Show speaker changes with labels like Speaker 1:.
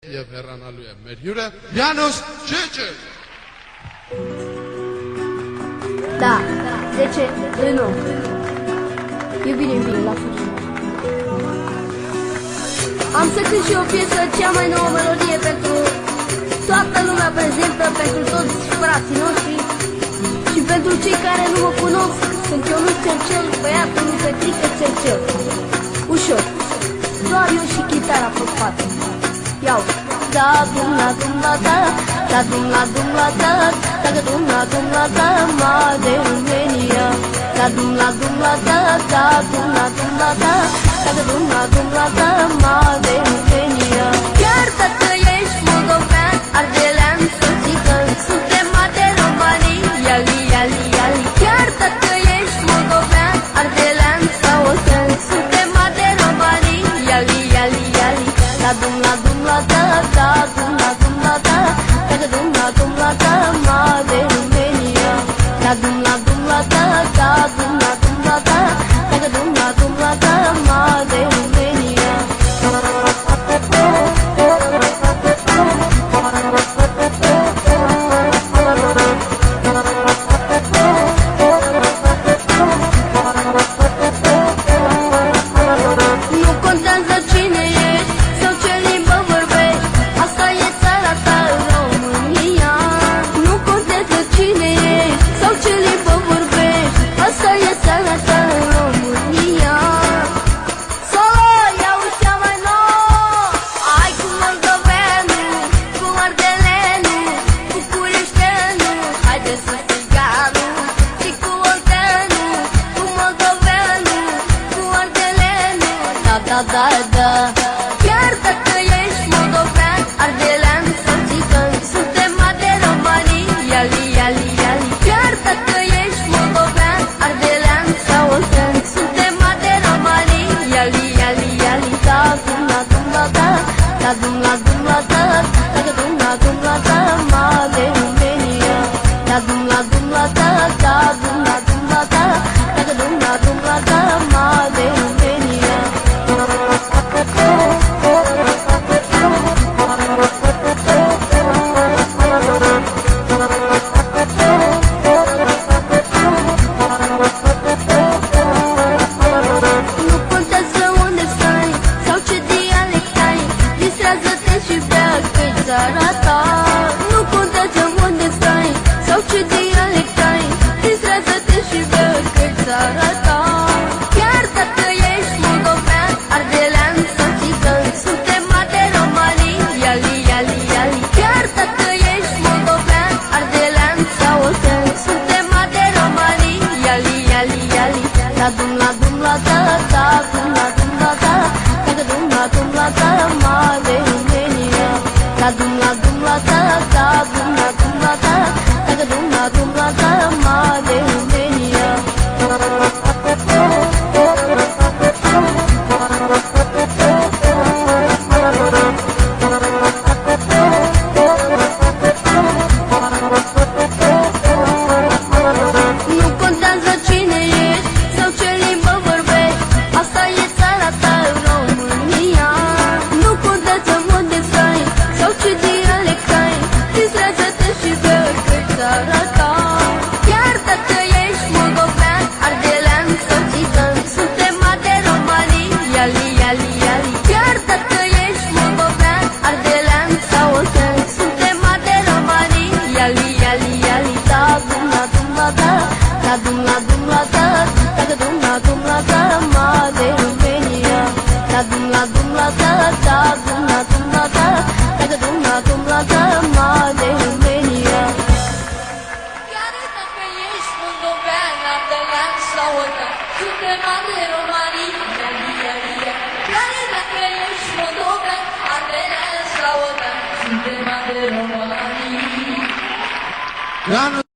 Speaker 1: E verrà lui a Meriura. Janusz Cece.
Speaker 2: Da, de ce? De nu. E bine la sfârșit. Am să cânt și o piesă, cea mai nouă melodie pentru toată lumea prezentă, pentru toți frații noștri și pentru cei care nu mă cunosc. Sunt Ionuț Cercel, băiatul lui Petrică Cercel. Ușor, doar eu și chitara pe față. Iau. Da dum la dum la da, da dum la da, da dum la da, ma de România. Da dum la da, da dum la da, da dum la da, ma de România. Chiar dacă ești moldovean, ardelean sau țigan, suntem de romanii, iali, iali, iali. Chiar dacă ești moldovean, ardelean sau oțean, suntem de romanii, iali, iali, iali. Da dum la da, da dum la da, da dum la da, ma de România. Da dum la da, da dum la da, da dum la da, ma de România. Nu contează cine ești sau ce limbă vorbești, asta e țara ta, România. Nu contează cine ești sau ce limbă vorbești, asta e țara ta, România. Solo, iau cea mai nouă, ai cu moldoveanul, cu ardelenul, cu cureștenul, haide să țiganul, și cu olteanul, cu moldoveanul, cu ardelenul. Da, da, da, da. Chiar dacă ești moldovean, ardelean sau țigan, suntem de romanii, iali, iali, iali. Chiar dacă ești moldovean, ardelean sau oltean, suntem de romanii, iali, iali, iali. Da dum la da, da dum la da, da dum la da, ma de România. Da dum la da, da dum la da, da dum la da, ma de România. Nu contează unde stai sau ce dialect ai, distrează-te și bea că-i țara ta. Nu contează unde stai sau ce dialect ai, distrează-te și bea că-i țara ta. Chiar dacă ești moldovean, ardelean sau țigan, suntem de romanii, iali, iali, iali. Chiar dacă ești moldovean, ardelean sau oțean, suntem de romanii, iali, iali, iali. Da dum la da, da dum la da, da dum la da, ma de România. Da dum la da, da dum la da, da dum la da, ma de România. Nu contează cine ești sau ce limbă vorbești, asta e țara ta, România. Nu contează unde stai sau ce dialect ai, distrează-te și bea că-i țara ta. Chiar dacă ești moldovean, ardelean sau țigan, suntem de romanii, iali, iali, iali. Chiar dacă ești moldovean, ardelean sau oțean, suntem de romanii, iali, iali, iali. Da dum la da, da dum la da, da dum la da, ma de România. Da dum la da, da dum la da, da dum la da, ma de România.
Speaker 3: Chiar dacă ești moldovean, ardelean sau oțean, suntem de romanii, iali, iali, iali. Chiar dacă ești moldovean, ardelean sau oțean, suntem de romanii.
Speaker 1: Janusz